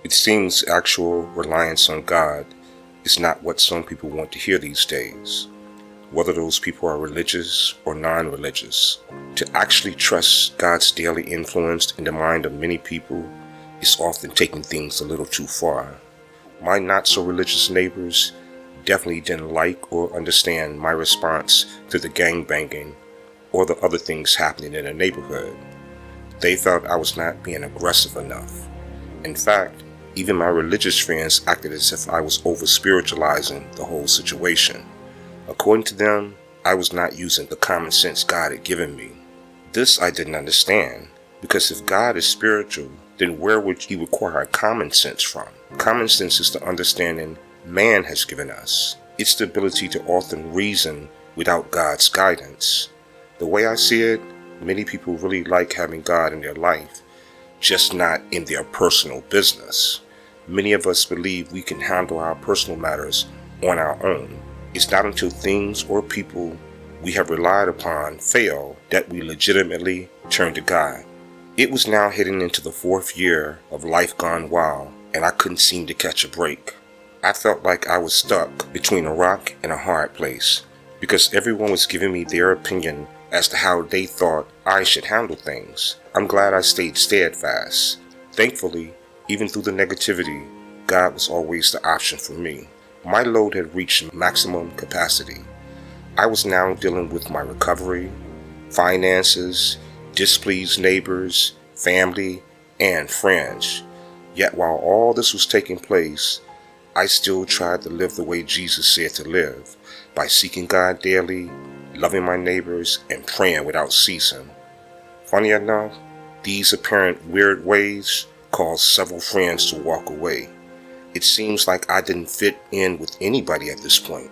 It seems actual reliance on God is not what some people want to hear these days, whether those people are religious or non-religious. To actually trust God's daily influence in the mind of many people is often taking things a little too far. My not-so-religious neighbors definitely didn't like or understand my response to the gangbanging or the other things happening in the neighborhood. They felt I was not being aggressive enough. In fact, even my religious friends acted as if I was over-spiritualizing the whole situation. According to them, I was not using the common sense God had given me. This I didn't understand, because if God is spiritual, then where would He require common sense from? Common sense is the understanding man has given us. It's the ability to often reason without God's guidance. The way I see it, many people really like having God in their life, just not in their personal business. Many of us believe we can handle our personal matters on our own. It's not until things or people we have relied upon fail that we legitimately turn to God. It was now heading into the 4th year of life gone wild, and I couldn't seem to catch a break. I felt like I was stuck between a rock and a hard place, because everyone was giving me their opinion as to how they thought I should handle things. I'm glad I stayed steadfast. Thankfully, even through the negativity, God was always the option for me. My load had reached maximum capacity. I was now dealing with my recovery, finances, displeased neighbors, family, and friends. Yet while all this was taking place, I still tried to live the way Jesus said to live, by seeking God daily, loving my neighbors, and praying without ceasing. Funny enough, these apparent weird ways caused several friends to walk away. It seems like I didn't fit in with anybody at this point.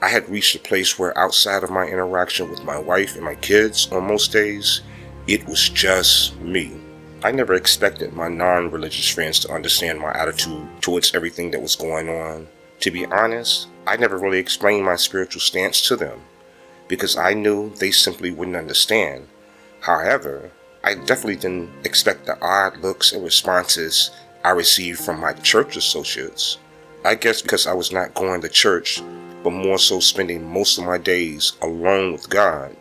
I had reached a place where outside of my interaction with my wife and my kids on most days, it was just me. I never expected my non-religious friends to understand my attitude towards everything that was going on. To be honest, I never really explained my spiritual stance to them, because I knew they simply wouldn't understand. However, I definitely didn't expect the odd looks and responses I received from my church associates. I guess because I was not going to church, but more so spending most of my days alone with God,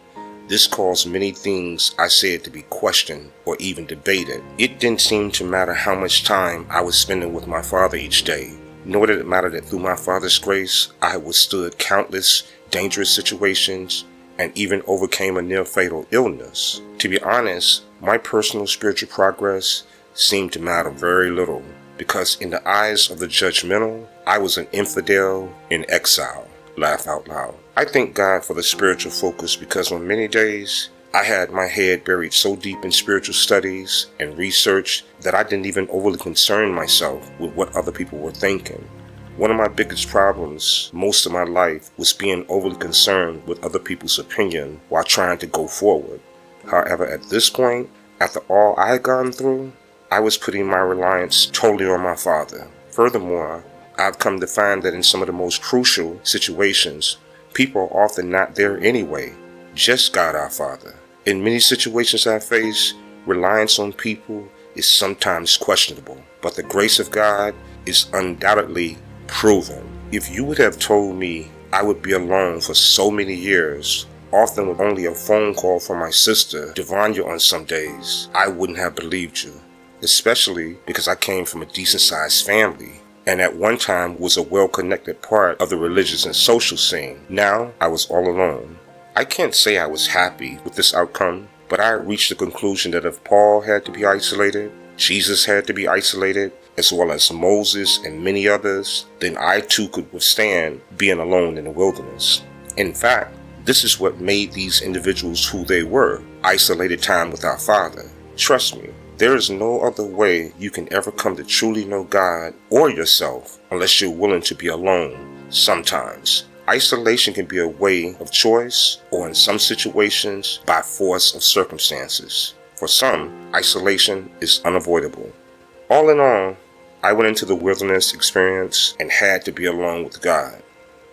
this caused many things I said to be questioned or even debated. It didn't seem to matter how much time I was spending with my Father each day, nor did it matter that through my Father's grace, I had withstood countless dangerous situations and even overcame a near-fatal illness. To be honest, my personal spiritual progress seemed to matter very little, because in the eyes of the judgmental, I was an infidel in exile. Laugh out loud. I thank God for the spiritual focus, because on many days, I had my head buried so deep in spiritual studies and research that I didn't even overly concern myself with what other people were thinking. One of my biggest problems most of my life was being overly concerned with other people's opinion while trying to go forward. However, at this point, after all I had gone through, I was putting my reliance totally on my Father. Furthermore, I've come to find that in some of the most crucial situations, people are often not there anyway, just God our Father. In many situations I face, reliance on people is sometimes questionable, but the grace of God is undoubtedly proven. If you would have told me I would be alone for so many years, often with only a phone call from my sister, Devanya, on some days, I wouldn't have believed you. Especially because I came from a decent-sized family, and at one time was a well-connected part of the religious and social scene. Now, I was all alone. I can't say I was happy with this outcome, but I reached the conclusion that if Paul had to be isolated, Jesus had to be isolated, as well as Moses and many others, then I too could withstand being alone in the wilderness. In fact, this is what made these individuals who they were, isolated time with our Father. Trust me, there is no other way you can ever come to truly know God or yourself unless you're willing to be alone sometimes. Isolation can be a way of choice, or in some situations, by force of circumstances. For some, isolation is unavoidable. All in all, I went into the wilderness experience and had to be alone with God.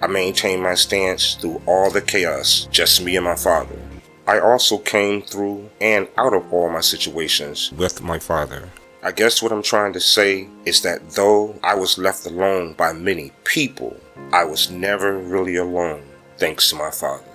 I maintained my stance through all the chaos, just me and my Father. I also came through and out of all my situations with my Father. I guess what I'm trying to say is that though I was left alone by many people, I was never really alone, thanks to my Father.